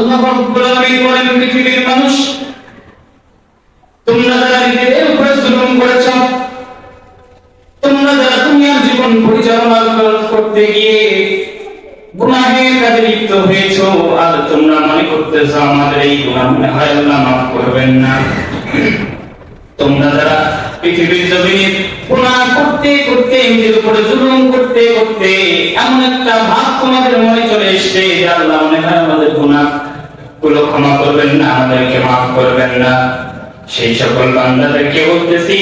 আল্লাহ রাব্বুল আলামিন বলেন, পৃথিবীর মানুষ, তোমরা যারা নিজেদের উপরে জুলুম করেছ, তোমরা যারা দুনিয়ার জীবন পরিচালনা করতে গিয়ে গুনাহের কাজে লিপ্ত হয়েছো, আর তোমরা মনে করতেছো আমাদের এই গুনাহ মনে হয় আল্লাহ মাফ করবেন না। তোমরা যারা পৃথিবীর জমিনে গুনাহ করতে করতে, নিজের উপরে জুলুম করতে করতে এমন একটা ভাব তোমাদের মনে চলে এসেছে যে আল্লাহ মনে হয় আমাদের গুনাহ গুলো ক্ষমা করবেন না, আমাদেরকে মাফ করবেন না। সেই সকল বান্দাদেরকে বলতেছি,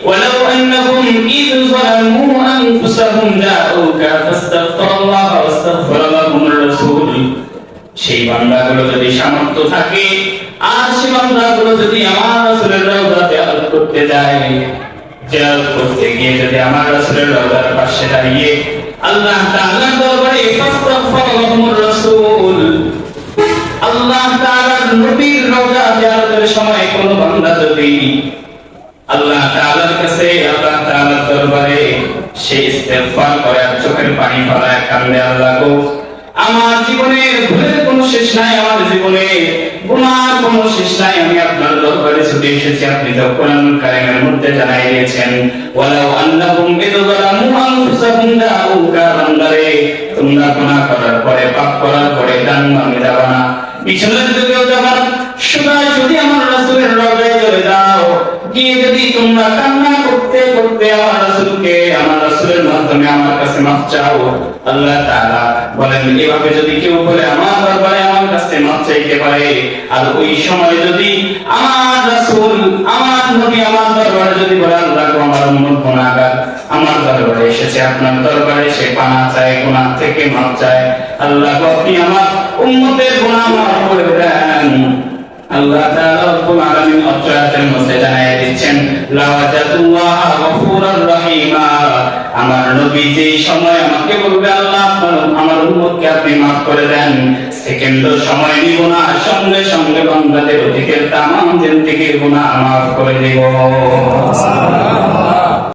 ওয়ালাউ আন্নাহুম ইয যালামু আনফুসাহুম জাউকা ফাস্তাগফিরুল্লাহ ওয়াস্তাগফারা লাহুমুর রাসূল, সেই বান্দাগুলো যদি সামর্থ্য থাকে আর সেই বান্দাগুলো যদি আমার রাসূলের রওজা জিয়ারত করতে যায়, জিয়ারত করতে গিয়ে যদি আমার রাসূলের রওজার পাশে দাঁড়িয়ে আল্লাহ তাআলার দরবারে ফাস্তাগফারা লাহুমুর রাসূল, আল্লাহ তাআলার নবীর রওজা জিয়ারতের সময় কোন বান্দা যদি আল্লাহ তাআলার কাছে, আল্লাহ তাআলার দরবারে সে ইস্তেগফার করে আর চোখের পানি ফেলায় কান্দে, আল্লাহ গো আমার জীবনের ভুলের কোনো শেষ নাই, আমার জীবনে গুনার কোনো শেষ নাই, আমি আপনার দরবারে ছুটে এসেছি। আপনি তো কোরআনুল কারীমের মধ্যে জানাই দিয়েছেন, ওয়ালাউ আন্নাহুম ইয যালামু আনফুসাহুম জাউকা, বান্দারে তোমরা গুনাহ করার পরে, পাপ করার পরে জাহান্নামে যাবা না, পিছনের দিকেও যাবা না, সোজা যদি আমার রাসূলের রওজায় চলে যাও, গিয়ে যদি তোমরা কান্না করতে করতে আমার রাসূলকে, আমার রাসূলের মাধ্যমে আমার কাছে মাফ চাও, আল্লাহ তাআলা বলেন এভাবে যদি কেউ বলে আমার দরবারে আমার কাছে মাফ চাইতে পারে, আর ওই সময় যদি আমার রাসূল, আমার নবী আমার দরবারে যদি বলে আল্লাহ গো আমার উম্মত গুনাহগার, আমার দরবারে এসেছে, আপনার দরবারে সে পানা চায়, গুনাহ থেকে মাফ চায়, আল্লাহ গো আপনি আমার উম্মতের গুনাহ মাফ করে দেন। আল্লাহ তাআলা রব্বুল আলামিন আয়াতের মধ্যে জানায় দিচ্ছেন, লা ওয়াজাতুল্লাহ গফুরুর রহিমা, আমার নবী যেই সময় আমাকে বলবে আল্লাহ আমার উম্মতকে আপনি মাফ করে দেন, সেকেন্ড সময় নিব না, সঙ্গে সঙ্গে বান্দাদের অতীতের তামাম জিন্দেগীর গুনাহ মাফ করে দেব।